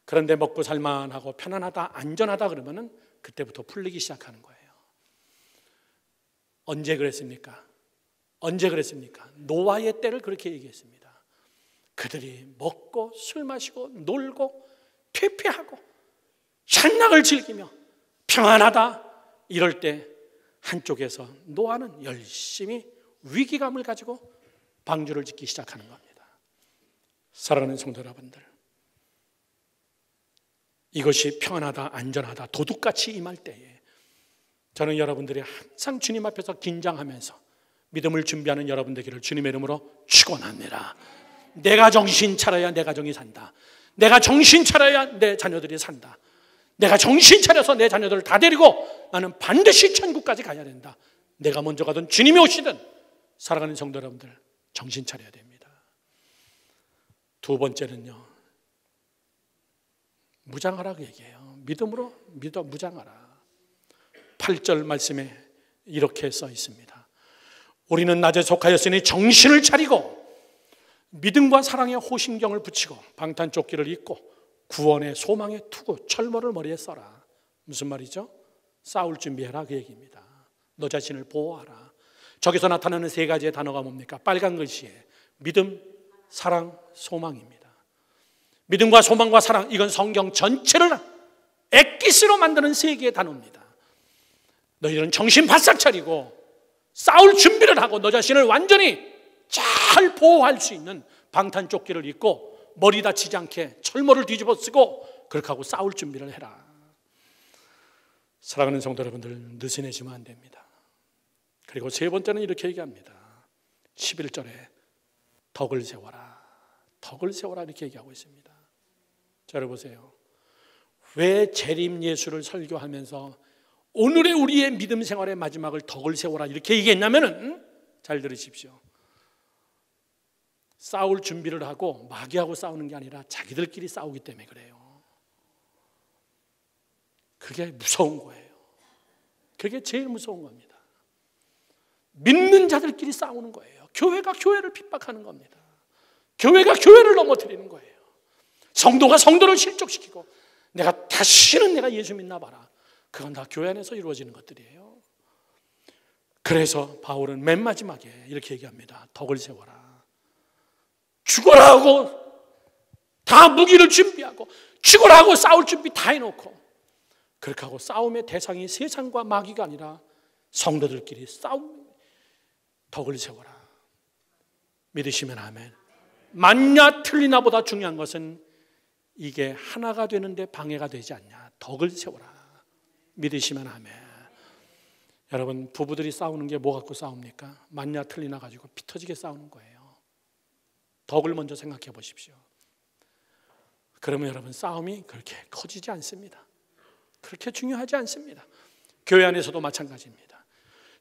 그런데 먹고 살만하고 편안하다 안전하다 그러면은 그때부터 풀리기 시작하는 거예요. 언제 그랬습니까? 언제 그랬습니까? 노아의 때를 그렇게 얘기했습니다. 그들이 먹고 술 마시고 놀고 퇴폐하고 향락을 즐기며 평안하다 이럴 때 한쪽에서 노아는 열심히 위기감을 가지고 방주를 짓기 시작하는 겁니다. 사랑하는 성도 여러분들, 이것이 평안하다, 안전하다, 도둑같이 임할 때에 저는 여러분들이 항상 주님 앞에서 긴장하면서 믿음을 준비하는 여러분 되기를 주님의 이름으로 축원합니다. 내가 정신 차려야 내 가정이 산다. 내가 정신 차려야 내 자녀들이 산다. 내가 정신 차려서 내 자녀들을 다 데리고 나는 반드시 천국까지 가야 된다. 내가 먼저 가든 주님이 오시든 살아가는 성도 여러분들 정신 차려야 됩니다. 두 번째는요, 무장하라고 얘기해요. 믿음으로 믿어 무장하라. 8절 말씀에 이렇게 써 있습니다. 우리는 낮에 속하였으니 정신을 차리고 믿음과 사랑의 호심경을 붙이고 방탄조끼를 입고 구원의 소망의 투구 철모를 머리에 써라. 무슨 말이죠? 싸울 준비해라 그 얘기입니다. 너 자신을 보호하라. 저기서 나타나는 세 가지의 단어가 뭡니까? 빨간 글씨에 믿음, 사랑, 소망입니다. 믿음과 소망과 사랑, 이건 성경 전체를 엑기스로 만드는 세 개의 단어입니다. 너희들은 정신 바싹 차리고 싸울 준비를 하고 너 자신을 완전히 잘 보호할 수 있는 방탄조끼를 입고 머리 다치지 않게 철모를 뒤집어 쓰고 그렇게 하고 싸울 준비를 해라. 사랑하는 성도 여러분들, 느슨해지면 안 됩니다. 그리고 세 번째는 이렇게 얘기합니다. 11절에 덕을 세워라. 덕을 세워라 이렇게 얘기하고 있습니다. 자, 여러분 보세요. 왜 재림 예수를 설교하면서 오늘의 우리의 믿음 생활의 마지막을 덕을 세워라 이렇게 얘기했냐면은, 잘 들으십시오. 싸울 준비를 하고 마귀하고 싸우는 게 아니라 자기들끼리 싸우기 때문에 그래요. 그게 무서운 거예요. 그게 제일 무서운 겁니다. 믿는 자들끼리 싸우는 거예요. 교회가 교회를 핍박하는 겁니다. 교회가 교회를 넘어뜨리는 거예요. 성도가 성도를 실족시키고 내가 다시는 내가 예수 믿나 봐라. 그건 다 교회 안에서 이루어지는 것들이에요. 그래서 바울은 맨 마지막에 이렇게 얘기합니다. 덕을 세워라. 죽어라 하고 다 무기를 준비하고 죽어라 하고 싸울 준비 다 해놓고 그렇게 하고 싸움의 대상이 세상과 마귀가 아니라 성도들끼리 싸움, 덕을 세워라. 믿으시면 아멘. 맞냐 틀리나보다 중요한 것은 이게 하나가 되는데 방해가 되지 않냐. 덕을 세워라. 믿으시면 아멘. 여러분, 부부들이 싸우는 게 뭐 갖고 싸웁니까? 맞냐 틀리나 가지고 피 터지게 싸우는 거예요. 덕을 먼저 생각해 보십시오. 그러면 여러분, 싸움이 그렇게 커지지 않습니다. 그렇게 중요하지 않습니다. 교회 안에서도 마찬가지입니다.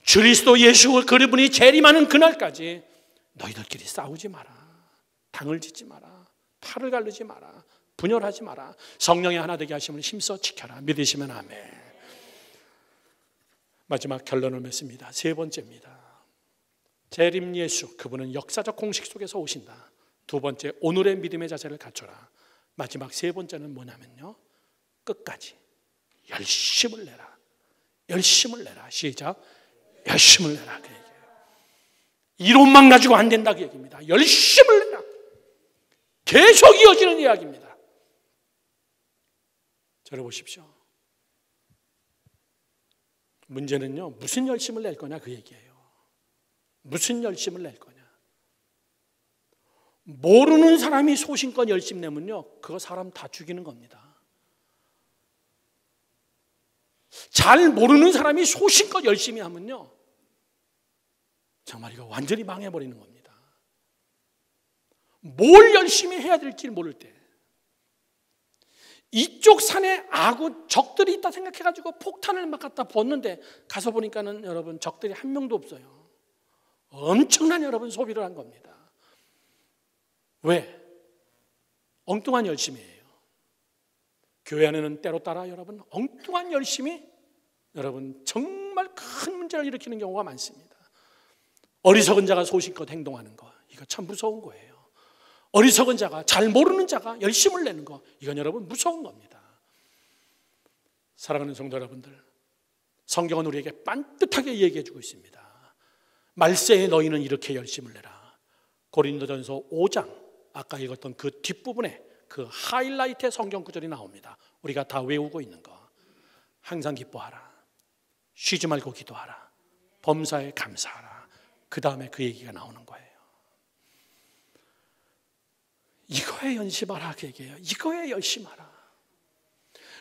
그리스도 예수 그분이 재림하는 그날까지 너희들끼리 싸우지 마라. 당을 짓지 마라. 팔을 가르지 마라. 분열하지 마라. 성령의 하나 되게 하심을 힘써 지켜라. 믿으시면 아멘. 마지막 결론을 맺습니다. 세 번째입니다. 재림 예수, 그분은 역사적 공식 속에서 오신다. 두 번째, 오늘의 믿음의 자세를 갖춰라. 마지막 세 번째는 뭐냐면요, 끝까지 열심을 내라. 열심을 내라. 시작. 열심을 내라. 그 얘기예요. 이론만 가지고 안 된다 그 얘기입니다. 열심을 내라. 계속 이어지는 이야기입니다. 들어보십시오. 문제는요, 무슨 열심을 낼 거냐 그 얘기예요. 무슨 열심을 낼 거냐. 모르는 사람이 소신껏 열심 내면요, 그거 사람 다 죽이는 겁니다. 잘 모르는 사람이 소신껏 열심히 하면요, 정말 이거 완전히 망해버리는 겁니다. 뭘 열심히 해야 될지 모를 때, 이쪽 산에 적들이 있다 생각해가지고 폭탄을 막 갖다 붓는데 가서 보니까는 여러분 적들이 한 명도 없어요. 엄청난 여러분 소비를 한 겁니다. 왜? 엉뚱한 열심이에요. 교회 안에는 때로 따라 여러분 엉뚱한 열심이 여러분 정말 큰 문제를 일으키는 경우가 많습니다. 어리석은 자가 소신껏 행동하는 거, 이거 참 무서운 거예요. 어리석은 자가, 잘 모르는 자가 열심을 내는 거, 이건 여러분 무서운 겁니다. 사랑하는 성도 여러분들, 성경은 우리에게 반듯하게 얘기해 주고 있습니다. 말세에 너희는 이렇게 열심을 내라. 고린도전서 5장 아까 읽었던 그 뒷부분에 그 하이라이트의 성경 구절이 나옵니다. 우리가 다 외우고 있는 거. 항상 기뻐하라. 쉬지 말고 기도하라. 범사에 감사하라. 그 다음에 그 얘기가 나오는 거예요. 이거에 연심하라 그 얘기예요. 이거에 열심하라.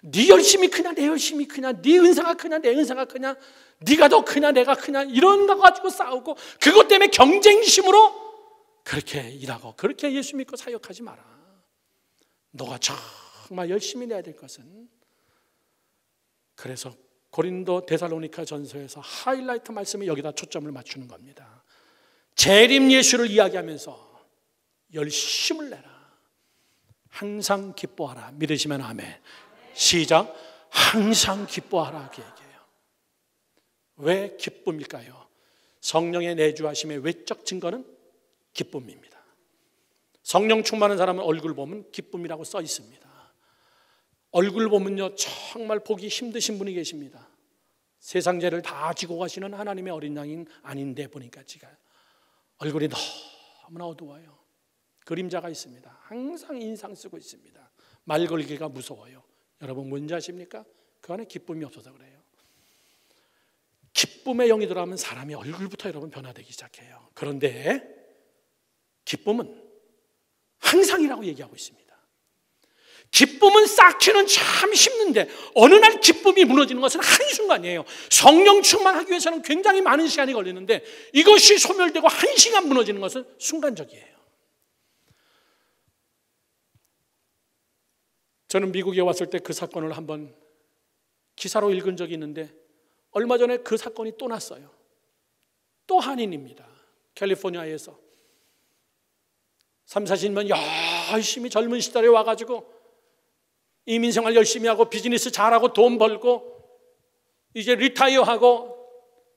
네 열심이 크냐 내 열심이 크냐, 네 은사가 크냐 내 은사가 크냐, 네가 더 크냐 내가 크냐, 이런 거 가지고 싸우고 그것 때문에 경쟁심으로 그렇게 일하고 그렇게 예수 믿고 사역하지 마라. 너가 정말 열심히 내야 될 것은, 그래서 고린도 데살로니가 전서에서 하이라이트 말씀이 여기다 초점을 맞추는 겁니다. 재림 예수를 이야기하면서 열심을 내라. 항상 기뻐하라. 믿으시면 아멘. 시작. 항상 기뻐하라. 그 얘기예요. 왜 기쁨일까요? 성령의 내주하심의 외적 증거는 기쁨입니다. 성령 충만한 사람은 얼굴 보면 기쁨이라고 써 있습니다. 얼굴 보면요 정말 보기 힘드신 분이 계십니다. 세상 죄를 다 지고 가시는 하나님의 어린 양이 아닌데 보니까 제가 얼굴이 너무나 어두워요. 그림자가 있습니다. 항상 인상 쓰고 있습니다. 말 걸기가 무서워요. 여러분 뭔지 아십니까? 그 안에 기쁨이 없어서 그래요. 기쁨의 영이 들어가면 사람이 얼굴부터 여러분 변화되기 시작해요. 그런데 기쁨은 항상이라고 얘기하고 있습니다. 기쁨은 쌓기는 참 힘든데 어느 날 기쁨이 무너지는 것은 한순간이에요. 성령 충만하기 위해서는 굉장히 많은 시간이 걸리는데 이것이 소멸되고 한시간 무너지는 것은 순간적이에요. 저는 미국에 왔을 때 그 사건을 한번 기사로 읽은 적이 있는데 얼마 전에 그 사건이 또 났어요. 또 한인입니다. 캘리포니아에서 3, 40년 열심히 젊은 시절에 와가지고 이민생활 열심히 하고 비즈니스 잘하고 돈 벌고 이제 리타이어하고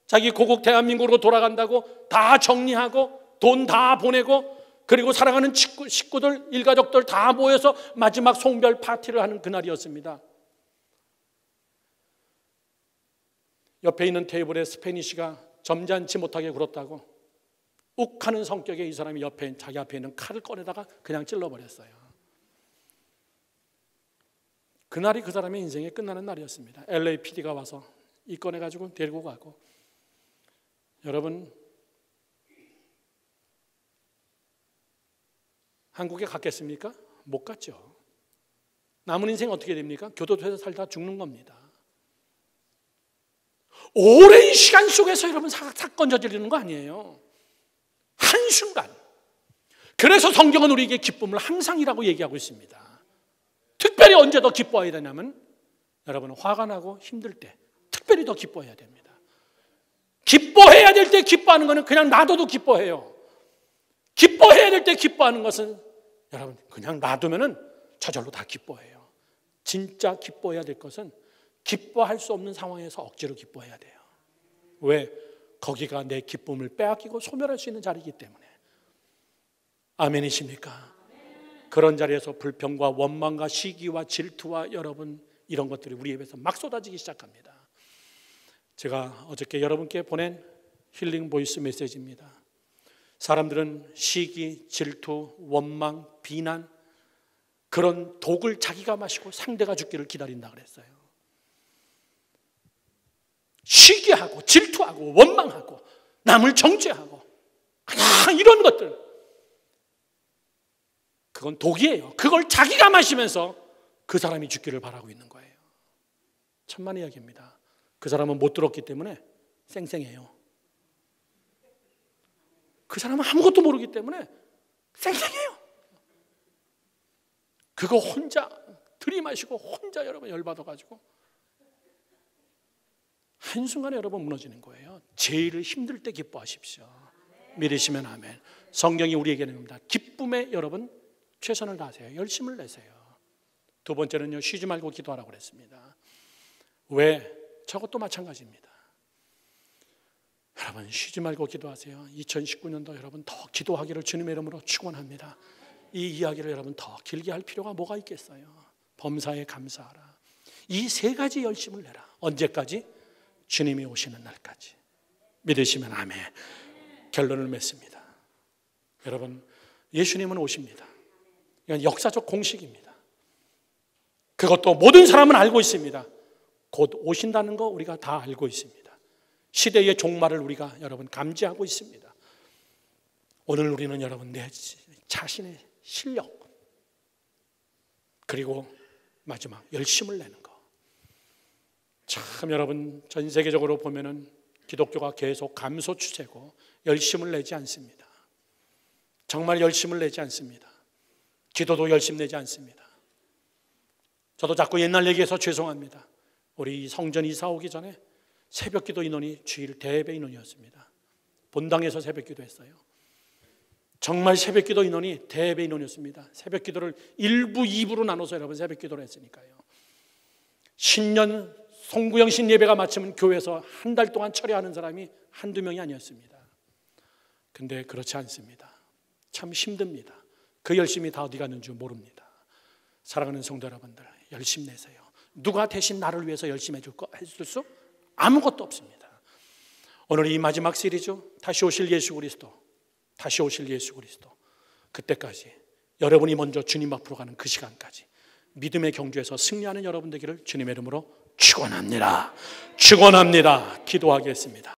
자기 고국 대한민국으로 돌아간다고 다 정리하고 돈 다 보내고 그리고 사랑하는 식구들 일가족들 다 모여서 마지막 송별 파티를 하는 그날이었습니다. 옆에 있는 테이블에 스페니쉬가 점잖지 못하게 굴었다고 욱하는 성격의 이 사람이 자기 앞에 있는 칼을 꺼내다가 그냥 찔러버렸어요. 그날이 그 사람의 인생이 끝나는 날이었습니다. LAPD가 와서 이 꺼내가지고 데리고 가고. 여러분 한국에 갔겠습니까? 못 갔죠. 남은 인생 어떻게 됩니까? 교도소에서 살다 죽는 겁니다. 오랜 시간 속에서 여러분 사건 저지르는 거 아니에요. 한순간. 그래서 성경은 우리에게 기쁨을 항상이라고 얘기하고 있습니다. 특별히 언제 더 기뻐해야 되냐면 여러분 화가 나고 힘들 때 특별히 더 기뻐해야 됩니다. 기뻐해야 될 때 기뻐하는 것은 그냥 놔둬도 기뻐해요. 기뻐해야 될 때 기뻐하는 것은 여러분 그냥 놔두면은 저절로 다 기뻐해요. 진짜 기뻐해야 될 것은 기뻐할 수 없는 상황에서 억지로 기뻐해야 돼요. 왜? 거기가 내 기쁨을 빼앗기고 소멸할 수 있는 자리이기 때문에. 아멘이십니까? 그런 자리에서 불평과 원망과 시기와 질투와 여러분 이런 것들이 우리 입에서 막 쏟아지기 시작합니다. 제가 어저께 여러분께 보낸 힐링 보이스 메시지입니다. 사람들은 시기, 질투, 원망, 비난 그런 독을 자기가 마시고 상대가 죽기를 기다린다 그랬어요. 시기하고 질투하고 원망하고 남을 정죄하고 그냥 이런 것들 그건 독이에요. 그걸 자기가 마시면서 그 사람이 죽기를 바라고 있는 거예요. 천만의 이야기입니다. 그 사람은 못 들었기 때문에 쌩쌩해요. 그 사람은 아무것도 모르기 때문에 쌩쌩해요. 그거 혼자 들이마시고 혼자 여러분 열받아가지고 한순간에 여러분 무너지는 거예요. 제일 힘들 때 기뻐하십시오. 믿으시면 아멘. 성경이 우리에게 냅니다. 기쁨에 여러분 최선을 다하세요. 열심을 내세요. 두 번째는요, 쉬지 말고 기도하라고 그랬습니다. 왜? 저것도 마찬가지입니다. 여러분 쉬지 말고 기도하세요. 2019년도 여러분 더 기도하기를 주님의 이름으로 축원합니다. 이 이야기를 여러분 더 길게 할 필요가 뭐가 있겠어요. 범사에 감사하라. 이 세 가지 열심을 내라. 언제까지? 주님이 오시는 날까지. 믿으시면 아멘. 결론을 맺습니다. 여러분 예수님은 오십니다. 이건 역사적 공식입니다. 그것도 모든 사람은 알고 있습니다. 곧 오신다는 거 우리가 다 알고 있습니다. 시대의 종말을 우리가 여러분 감지하고 있습니다. 오늘 우리는 여러분 내 자신의 실력 그리고 마지막 열심을 내는 거 참 여러분, 전 세계적으로 보면은 기독교가 계속 감소 추세고 열심을 내지 않습니다. 정말 열심을 내지 않습니다. 기도도 열심 내지 않습니다. 저도 자꾸 옛날 얘기해서 죄송합니다. 우리 성전 이사 오기 전에 새벽기도 인원이 주일 대배 인원이었습니다. 본당에서 새벽기도 했어요. 정말 새벽기도 인원이 대배 인원이었습니다. 새벽기도를 1부, 2부로 나눠서 여러분 새벽기도를 했으니까요. 신년 송구영 신예배가 마치면 교회에서 한 달 동안 철회하는 사람이 한두 명이 아니었습니다. 근데 그렇지 않습니다. 참 힘듭니다. 그 열심이 다 어디 갔는지 모릅니다. 사랑하는 성도 여러분들, 열심 내세요. 누가 대신 나를 위해서 열심히 해줄 수 아무것도 없습니다. 오늘 이 마지막 시리즈, 다시 오실 예수 그리스도, 다시 오실 예수 그리스도, 그때까지 여러분이 먼저 주님 앞으로 가는 그 시간까지 믿음의 경주에서 승리하는 여러분 되기를 주님의 이름으로 축원합니다. 축원합니다. 기도하겠습니다.